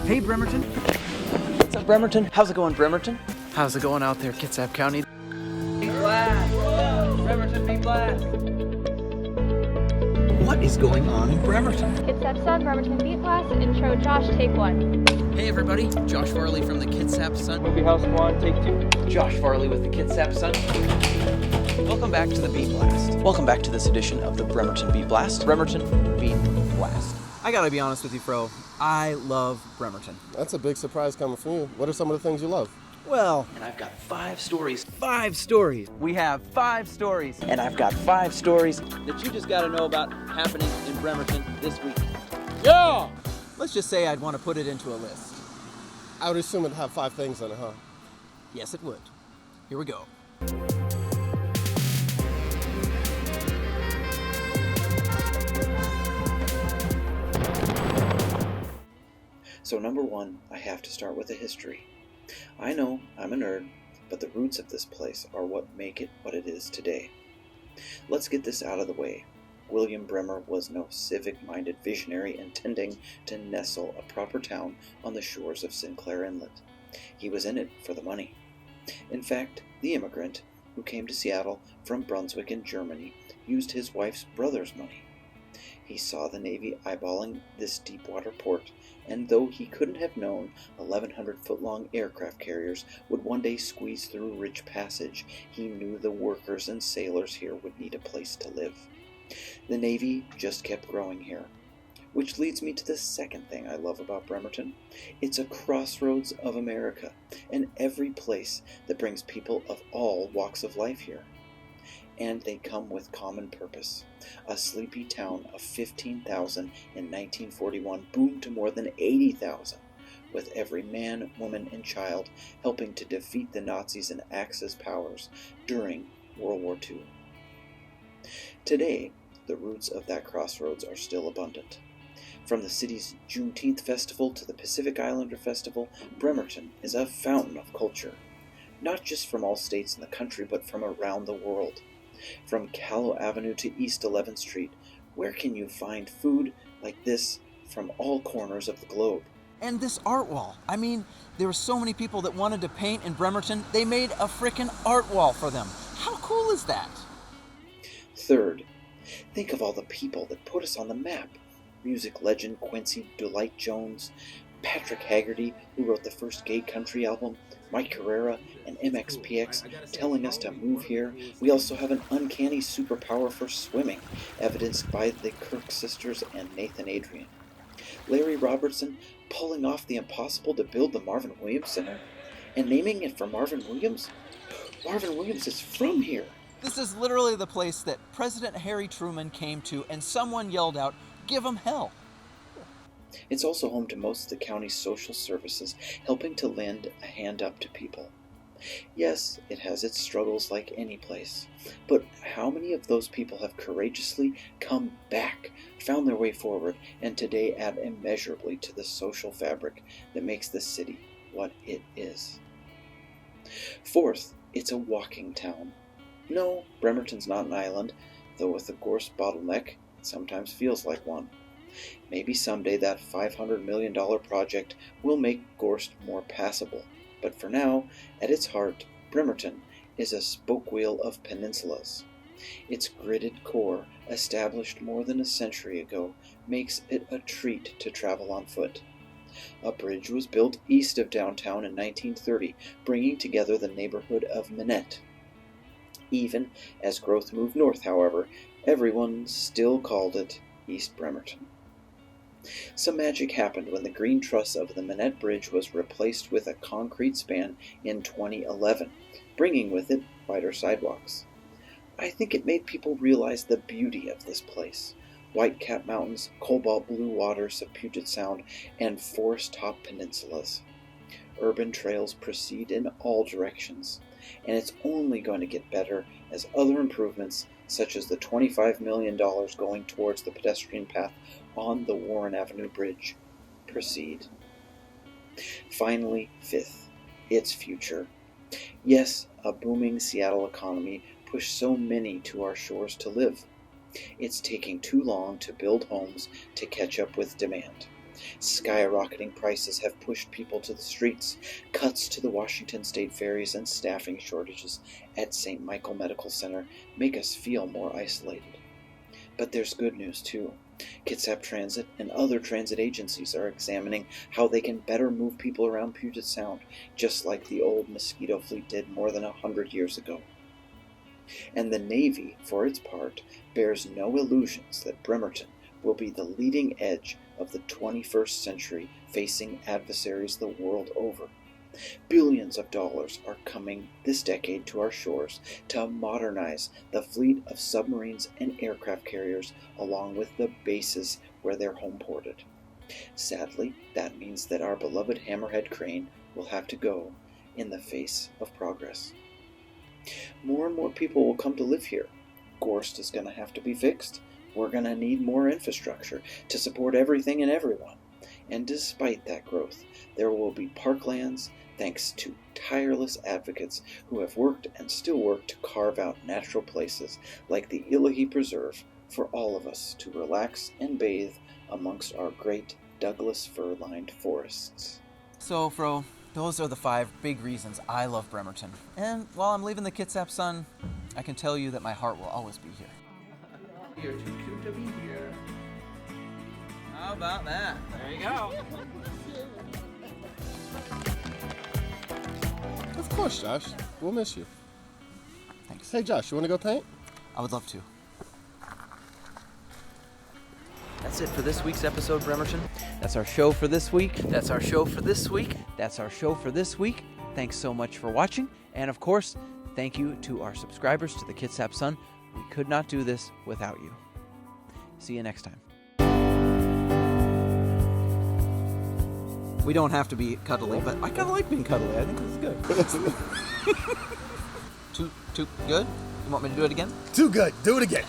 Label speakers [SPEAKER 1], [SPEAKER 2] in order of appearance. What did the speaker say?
[SPEAKER 1] Hey, Bremerton.
[SPEAKER 2] What's up, Bremerton? How's it going, Bremerton?
[SPEAKER 1] How's it going out there, Kitsap County?
[SPEAKER 2] Beat Blast! Bremerton Beat Blast!
[SPEAKER 1] What is going on in Bremerton?
[SPEAKER 3] Kitsap Sun, Bremerton Beat Blast, intro Josh, take one.
[SPEAKER 1] Hey everybody, Josh Farley from the Kitsap Sun.
[SPEAKER 2] Movie House Squad, take two. Josh Farley with the Kitsap Sun.
[SPEAKER 1] Welcome back to the Beat Blast.
[SPEAKER 2] Welcome back to this edition of the Bremerton Beat Blast. Bremerton Beat Blast.
[SPEAKER 1] I gotta be honest with you, Fro. I love Bremerton.
[SPEAKER 4] That's a big surprise coming from you. What are some of the things you love?
[SPEAKER 1] Well,
[SPEAKER 2] And I've got 5 stories.
[SPEAKER 1] 5 stories. We have 5 stories
[SPEAKER 2] And I've got 5 stories.
[SPEAKER 1] that you just gotta know about happening in Bremerton this week.
[SPEAKER 4] Yeah!
[SPEAKER 1] Let's just say I'd want to put it into a list.
[SPEAKER 4] I would assume it'd have 5 things on it, huh?
[SPEAKER 1] Yes, it would. Here we go.
[SPEAKER 5] So number 1, I have to start with the history. I know, I'm a nerd, but the roots of this place are what make it what it is today. Let's get this out of the way. William Bremer was no civic-minded visionary intending to nestle a proper town on the shores of Sinclair Inlet. He was in it for the money. In fact, the immigrant, who came to Seattle from Brunswick in Germany, used his wife's brother's money. He saw the Navy eyeballing this deep-water port, and though he couldn't have known 1,100-foot-long aircraft carriers would one day squeeze through Ridge Passage, he knew the workers and sailors here would need a place to live. The Navy just kept growing here. Which leads me to the second thing I love about Bremerton. It's a crossroads of America, and every place that brings people of all walks of life here. And they come with common purpose. A sleepy town of 15,000 in 1941 boomed to more than 80,000, with every man, woman, and child helping to defeat the Nazis and Axis powers during World War II. Today, the roots of that crossroads are still abundant. From the city's Juneteenth Festival to the Pacific Islander Festival, Bremerton is a fountain of culture. Not just from all states in the country, but from around the world. From Callow Avenue to East 11th Street, where can you find food like this from all corners of the globe?
[SPEAKER 1] And this art wall. I mean, there were so many people that wanted to paint in Bremerton, they made a frickin' art wall for them. How cool is that?
[SPEAKER 5] Third, think of all the people that put us on the map. Music legend Quincy Delight Jones, Patrick Haggerty, who wrote the first gay country album, Mike Carrera, and MXPX telling us to move here. We also have an uncanny superpower for swimming, evidenced by the Kirk sisters and Nathan Adrian. Larry Robertson pulling off the impossible to build the Marvin Williams Center, and naming it for Marvin Williams? Marvin Williams is from here.
[SPEAKER 1] This is literally the place that President Harry Truman came to and someone yelled out, "Give 'em hell."
[SPEAKER 5] It's also home to most of the county's social services, helping to lend a hand up to people. Yes, it has its struggles like any place, but how many of those people have courageously come back, found their way forward, and today add immeasurably to the social fabric that makes this city what it is? Fourth, it's a walking town. No, Bremerton's not an island, though with the Gorse bottleneck, it sometimes feels like one. Maybe someday that $500 million project will make Gorse more passable, but for now, at its heart, Bremerton is a spoke wheel of peninsulas. Its gridded core, established more than a century ago, makes it a treat to travel on foot. A bridge was built east of downtown in 1930, bringing together the neighborhood of Burnett. Even as growth moved north, however, everyone still called it East Bremerton. Some magic happened when the green truss of the Burnett Bridge was replaced with a concrete span in 2011, bringing with it wider sidewalks. I think it made people realize the beauty of this place. Whitecap Mountains, cobalt blue waters of Puget Sound, and forest-top peninsulas. Urban trails proceed in all directions, and it's only going to get better as other improvements, such as the $25 million going towards the pedestrian path on the Warren Avenue Bridge, proceed. Finally, fifth, its future. Yes, a booming Seattle economy pushed so many to our shores to live. It's taking too long to build homes to catch up with demand. Skyrocketing prices have pushed people to the streets. Cuts to the Washington state ferries and staffing shortages at St. Michael Medical Center make us feel more isolated. But there's good news too. Kitsap Transit and other transit agencies are examining how they can better move people around Puget Sound, just like the old mosquito fleet did more than 100 years ago. And the Navy, for its part, bears no illusions that Bremerton will be the leading edge of the 21st century, facing adversaries the world over. Billions of dollars are coming this decade to our shores to modernize the fleet of submarines and aircraft carriers, along with the bases where they're home ported. Sadly, that means that our beloved Hammerhead crane will have to go in the face of progress. More and more people will come to live here. Gorst is going to have to be fixed. We're going to need more infrastructure to support everything and everyone. And despite that growth, there will be parklands, thanks to tireless advocates who have worked and still work to carve out natural places like the Illahee Preserve for all of us to relax and bathe amongst our great Douglas fir-lined forests.
[SPEAKER 1] So, Fro, those are the 5 big reasons I love Bremerton. And while I'm leaving the Kitsap Sun, I can tell you that my heart will always be here.
[SPEAKER 2] You're too cute to be here.
[SPEAKER 1] How about that?
[SPEAKER 2] There you go.
[SPEAKER 4] Of course, Josh. We'll miss you.
[SPEAKER 1] Thanks.
[SPEAKER 4] Hey, Josh, you want to go paint?
[SPEAKER 1] I would love to.
[SPEAKER 2] That's it for this week's episode, Bremerton. That's our show for this week. That's our show for this week. That's our show for this week. Thanks so much for watching. And of course, thank you to our subscribers to the Kitsap Sun. We could not do this without you. See you next time.
[SPEAKER 1] We don't have to be cuddly, but I kind of like being cuddly. I think this is good. Too good? You want me to do it again?
[SPEAKER 6] Too good. Do it again.